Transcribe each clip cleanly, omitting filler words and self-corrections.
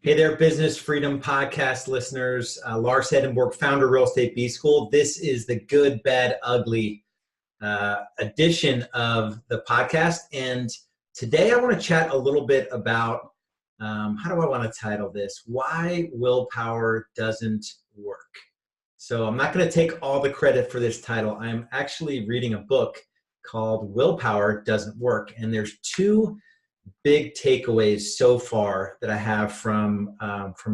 Hey there, Business Freedom Podcast listeners. Lars Hedenborg, founder, Real Estate B School. This is the good, bad, ugly edition of the podcast. And today I want to chat a little bit about, how do I want to title this? Why willpower doesn't work. So I'm not going to take all the credit for this title. I'm actually reading a book called Willpower Doesn't Work. And there's two big takeaways so far that I have from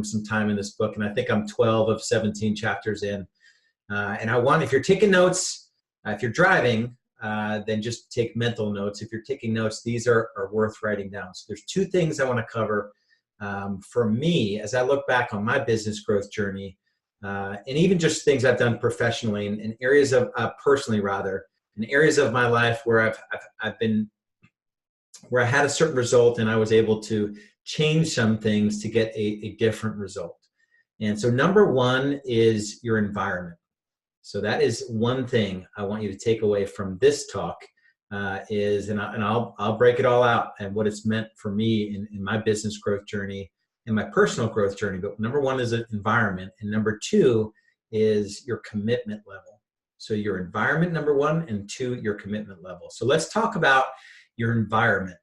some time in this book, and I think I'm 12 of 17 chapters in. And I want, if you're taking notes, if you're driving, then just take mental notes. If you're taking notes, these are worth writing down. So there's two things I want to cover for me as I look back on my business growth journey, and even just things I've done professionally and in areas of personally rather, in areas of my life where I've been where I had a certain result and I was able to change some things to get a different result. And so number one is your environment. So that is one thing I want you to take away from this talk and I'll break it all out and what it's meant for me in my business growth journey and my personal growth journey. But number one is an environment. And number two is your commitment level. So your environment, number one, and two, your commitment level. So let's talk about your environment.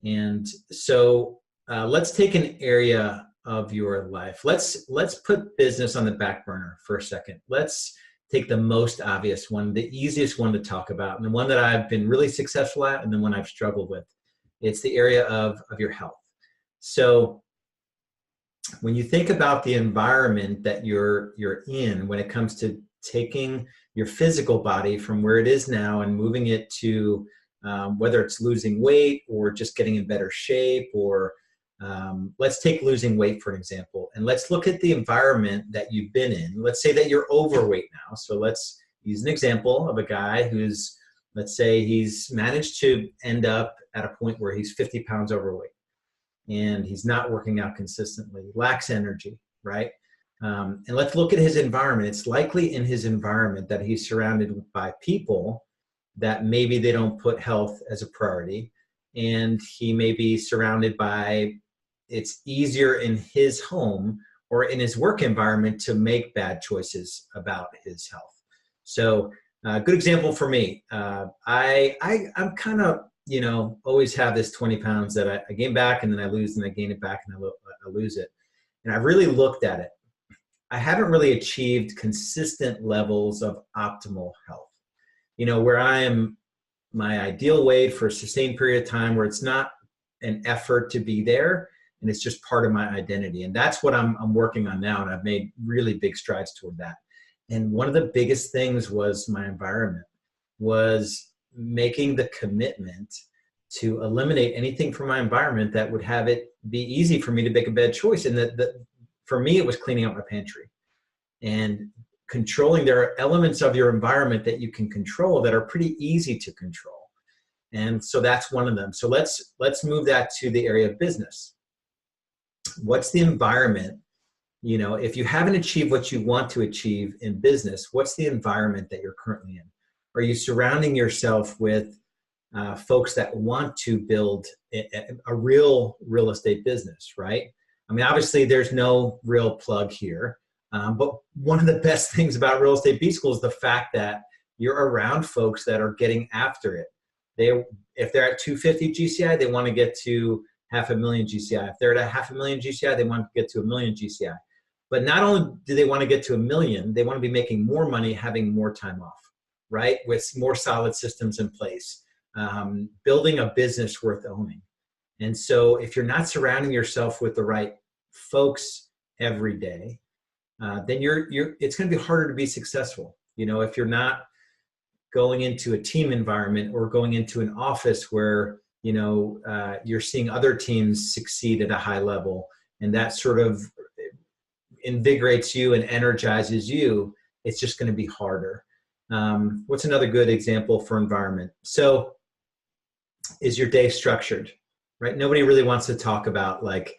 And so let's take an area of your life. Let's put business on the back burner for a second. Let's take the most obvious one, the easiest one to talk about, and the one that I've been really successful at and the one I've struggled with. It's the area of your health. So when you think about the environment that you're in, when it comes to taking your physical body from where it is now and moving it to whether it's losing weight or just getting in better shape, or let's take losing weight for an example, and let's look at the environment that you've been in. Let's say that you're overweight now. So let's use an example of a guy who's, let's say he's managed to end up at a point where he's 50 pounds overweight and he's not working out consistently, lacks energy, right? And let's look at his environment. It's likely in his environment that he's surrounded by people that maybe they don't put health as a priority, and he may be surrounded by, it's easier in his home or in his work environment to make bad choices about his health. So good example for me. I'm kind of, always have this 20 pounds that I gain back and then I lose and I gain it back and I lose it. And I've really looked at it. I haven't really achieved consistent levels of optimal health. Where I am my ideal weight for a sustained period of time, where it's not an effort to be there and it's just part of my identity. And that's what I'm working on now. And I've made really big strides toward that. And one of the biggest things was my environment, was making the commitment to eliminate anything from my environment that would have it be easy for me to make a bad choice. And that for me, it was cleaning up my pantry. And controlling, there are elements of your environment that you can control that are pretty easy to control. And so that's one of them. So let's move that to the area of business. What's the environment? If you haven't achieved what you want to achieve in business, what's the environment that you're currently in? Are you surrounding yourself with folks that want to build a real estate business, right? I mean, obviously there's no real plug here. But one of the best things about Real Estate B School is the fact that you're around folks that are getting after it. If they're at 250 GCI, they want to get to 500,000 GCI. If they're at 500,000 GCI, they want to get to 1 million GCI. But not only do they want to get to 1 million, they want to be making more money, having more time off, right? With more solid systems in place, building a business worth owning. And so if you're not surrounding yourself with the right folks every day, then it's going to be harder to be successful. If you're not going into a team environment or going into an office where, you're seeing other teams succeed at a high level, and that sort of invigorates you and energizes you, it's just going to be harder. What's another good example for environment? So is your day structured, right? Nobody really wants to talk about like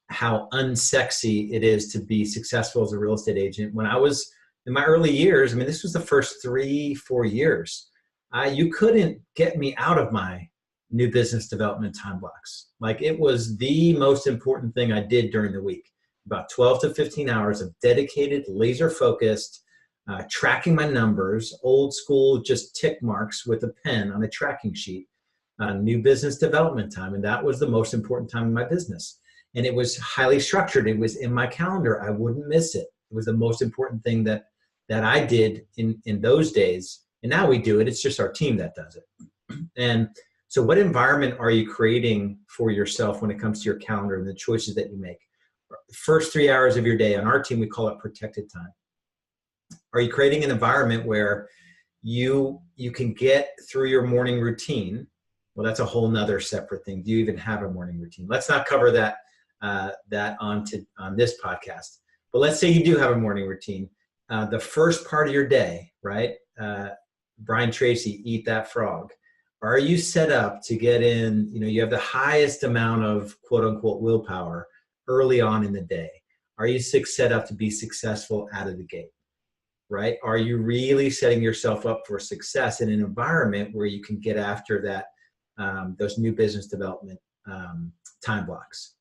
how unsexy it is to be successful as a real estate agent. When I was in my early years, I mean, this was the first 3-4 years, you couldn't get me out of my new business development time blocks. Like, it was the most important thing I did during the week. about 12 to 15 hours of dedicated, laser focused, tracking my numbers, old school, just tick marks with a pen on a tracking sheet, new business development time. And that was the most important time in my business. And it was highly structured. It was in my calendar. I wouldn't miss it. It was the most important thing that I did in those days. And now we do it. It's just our team that does it. And so what environment are you creating for yourself when it comes to your calendar and the choices that you make? First 3 hours of your day, on our team, we call it protected time. Are you creating an environment where you can get through your morning routine? Well, that's a whole nother separate thing. Do you even have a morning routine? Let's not cover that on this podcast. But let's say you do have a morning routine. The first part of your day, right? Brian Tracy, eat that frog. Are you set up to get in, you have the highest amount of quote unquote willpower early on in the day? Are you set up to be successful out of the gate, right? Are you really setting yourself up for success in an environment where you can get after that, those new business development time blocks?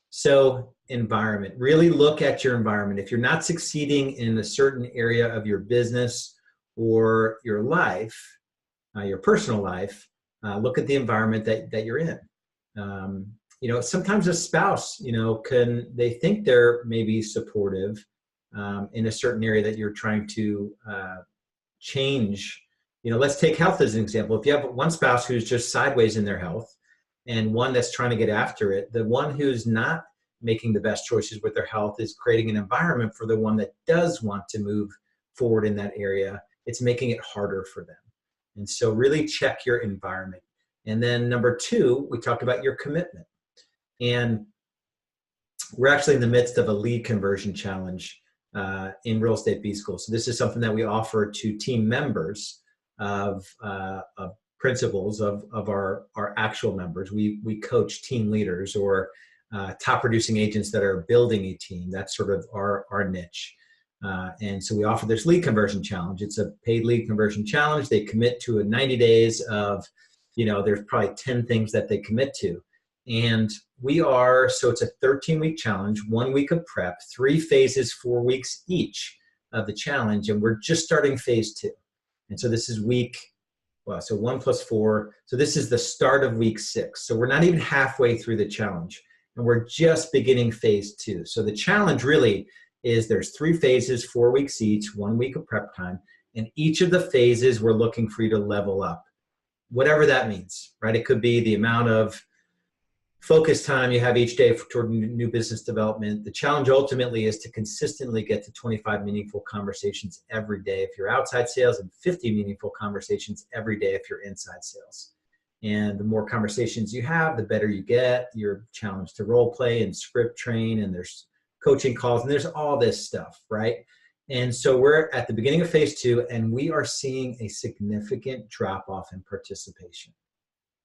So environment, really look at your environment. If you're not succeeding in a certain area of your business or your life, your personal life, look at the environment that you're in. Sometimes a spouse, they think they're maybe supportive in a certain area that you're trying to change. Let's take health as an example. If you have one spouse who's just sideways in their health and one that's trying to get after it, the one who's not making the best choices with their health is creating an environment for the one that does want to move forward in that area. It's making it harder for them. And so really check your environment. And then number 2, we talked about your commitment. And we're actually in the midst of a lead conversion challenge in Real Estate B School. So this is something that we offer to team members of principals of our actual members. We coach team leaders or top producing agents that are building a team. That's sort of our niche. And so we offer this lead conversion challenge. It's a paid lead conversion challenge. They commit to a 90 days of, there's probably 10 things that they commit to. And so it's a 13-week challenge, 1 week of prep, 3 phases, 4 weeks each of the challenge. And we're just starting phase 2. And so this is so 1 plus 4. So this is the start of week 6. So we're not even halfway through the challenge and we're just beginning phase 2. So the challenge really is there's 3 phases, 4 weeks each, 1 week of prep time. And each of the phases, we're looking for you to level up, whatever that means, right? It could be the amount of focus time you have each day toward new business development. The challenge ultimately is to consistently get to 25 meaningful conversations every day if you're outside sales and 50 meaningful conversations every day if you're inside sales. And the more conversations you have, the better you get. You're challenged to role play and script train, and there's coaching calls, and there's all this stuff, right? And so we're at the beginning of phase 2, and we are seeing a significant drop-off in participation.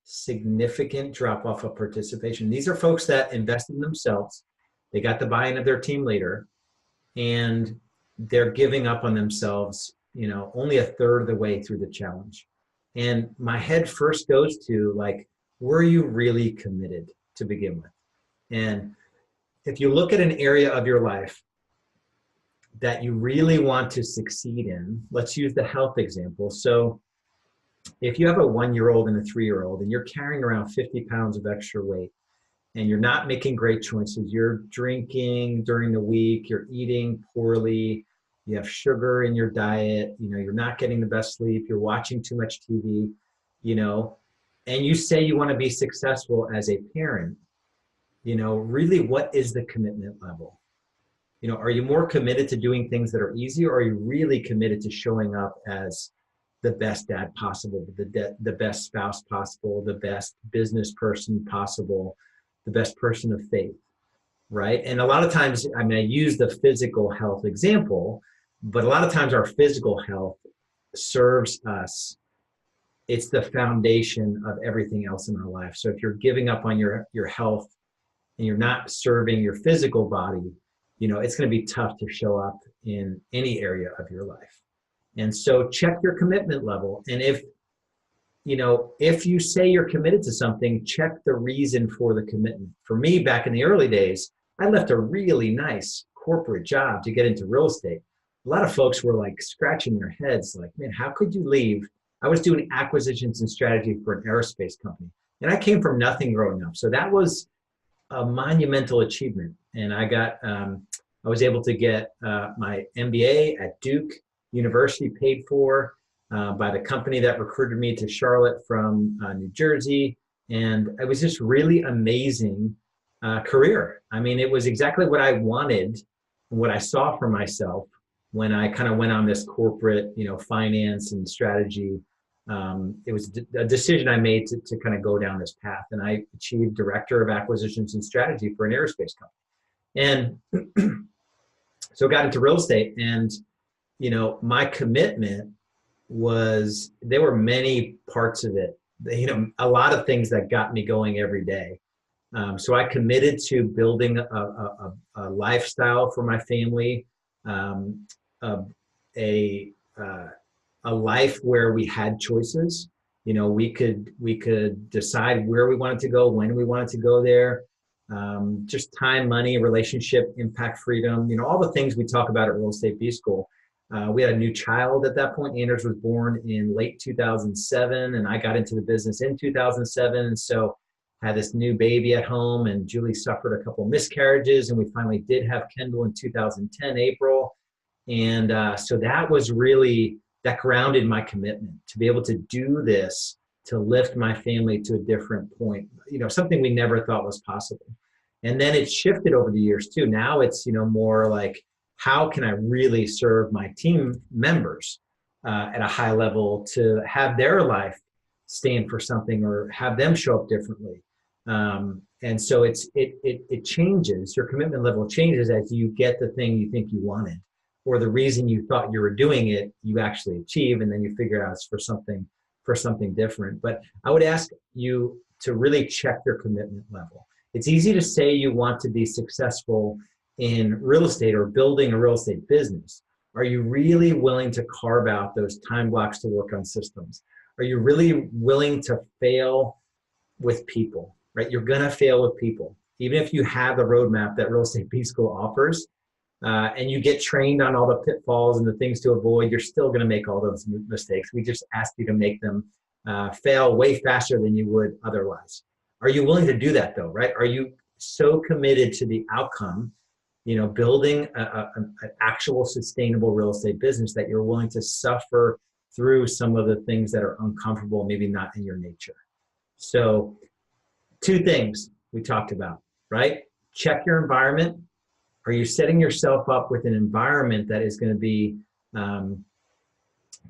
Significant drop-off of participation. These are folks that invested in themselves. They got the buy-in of their team leader, and they're giving up on themselves, only a third of the way through the challenge. And my head first goes to, were you really committed to begin with? And if you look at an area of your life that you really want to succeed in, let's use the health example. So if you have a 1-year-old and a 3-year-old and you're carrying around 50 pounds of extra weight and you're not making great choices, you're drinking during the week, you're eating poorly, you have sugar in your diet, you're not getting the best sleep, you're watching too much TV, and you say you want to be successful as a parent, really what is the commitment level? Are you more committed to doing things that are easy, or are you really committed to showing up as the best dad possible, the best spouse possible, the best business person possible, the best person of faith, right? And a lot of times, I use the physical health example, but a lot of times our physical health serves us. It's the foundation of everything else in our life. So if you're giving up on your health and you're not serving your physical body, it's going to be tough to show up in any area of your life. And so check your commitment level. And if you say you're committed to something, check the reason for the commitment. For me, back in the early days, I left a really nice corporate job to get into real estate. A lot of folks were like scratching their heads, like, man, how could you leave? I was doing acquisitions and strategy for an aerospace company. And I came from nothing growing up. So that was a monumental achievement. And I was able to get my MBA at Duke University paid for by the company that recruited me to Charlotte from New Jersey. And it was just really amazing career. I mean, it was exactly what I wanted and what I saw for myself when I kind of went on this corporate, finance and strategy. It was a decision I made to kind of go down this path, and I achieved director of acquisitions and strategy for an aerospace company. And so got into real estate, and, my commitment was, there were many parts of it, a lot of things that got me going every day. So I committed to building a lifestyle for my family, a life where we had choices. We could decide where we wanted to go, when we wanted to go there. Just time, money, relationship, impact, freedom. All the things we talk about at Real Estate B School. We had a new child at that point. Anders was born in late 2007, and I got into the business in 2007. And so had this new baby at home, and Julie suffered a couple miscarriages, and we finally did have Kendal in 2010, April. And so that grounded my commitment to be able to do this, to lift my family to a different point, something we never thought was possible. And then it shifted over the years too. Now it's, more like, how can I really serve my team members at a high level to have their life stand for something or have them show up differently? And so it changes. Your commitment level changes as you get the thing you think you wanted, or the reason you thought you were doing it, you actually achieve, and then you figure out it's for something different. But I would ask you to really check your commitment level. It's easy to say you want to be successful in real estate or building a real estate business. Are you really willing to carve out those time blocks to work on systems? Are you really willing to fail with people, right? You're gonna fail with people. Even if you have the roadmap that Real Estate B School offers, and you get trained on all the pitfalls and the things to avoid, you're still gonna make all those mistakes. We just ask you to make them fail way faster than you would otherwise. Are you willing to do that though, right? Are you so committed to the outcome, building an actual sustainable real estate business, that you're willing to suffer through some of the things that are uncomfortable, maybe not in your nature? So 2 things we talked about, right? Check your environment. Are you setting yourself up with an environment that is going to be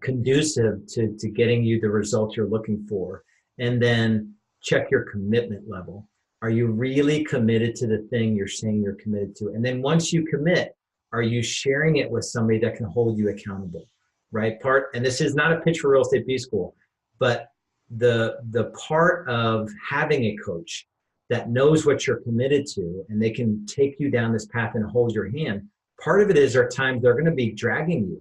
conducive to getting you the results you're looking for? And then check your commitment level. Are you really committed to the thing you're saying you're committed to? And then once you commit, are you sharing it with somebody that can hold you accountable, right? And this is not a pitch for Real Estate B School, but the part of having a coach that knows what you're committed to, and they can take you down this path and hold your hand. Part of it is, are times they're going to be dragging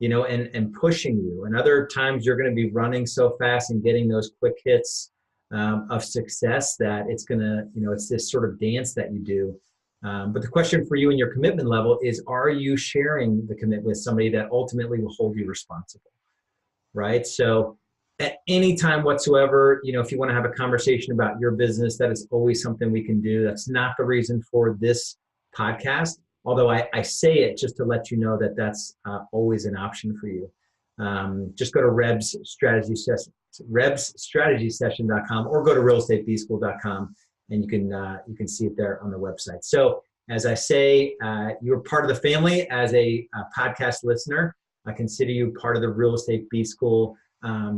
you, and pushing you. And other times you're going to be running so fast and getting those quick hits of success that it's going to, it's this sort of dance that you do. But the question for you and your commitment level is, are you sharing the commitment with somebody that ultimately will hold you responsible, right? So at any time whatsoever, if you want to have a conversation about your business, that is always something we can do. That's not the reason for this podcast, although I say it just to let you know that that's always an option for you. Just go to rebsstrategysession.com or go to realestatebschool.com, and you can see it there on the website. So as I say, you're part of the family as a podcast listener. I consider you part of the Real Estate B School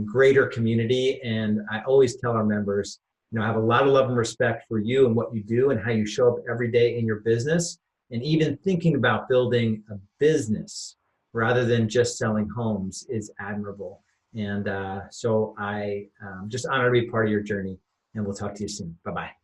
greater community. And I always tell our members, I have a lot of love and respect for you and what you do and how you show up every day in your business, and even thinking about building a business rather than just selling homes is admirable. And so I just honor to be part of your journey, and we'll talk to you soon. Bye-bye.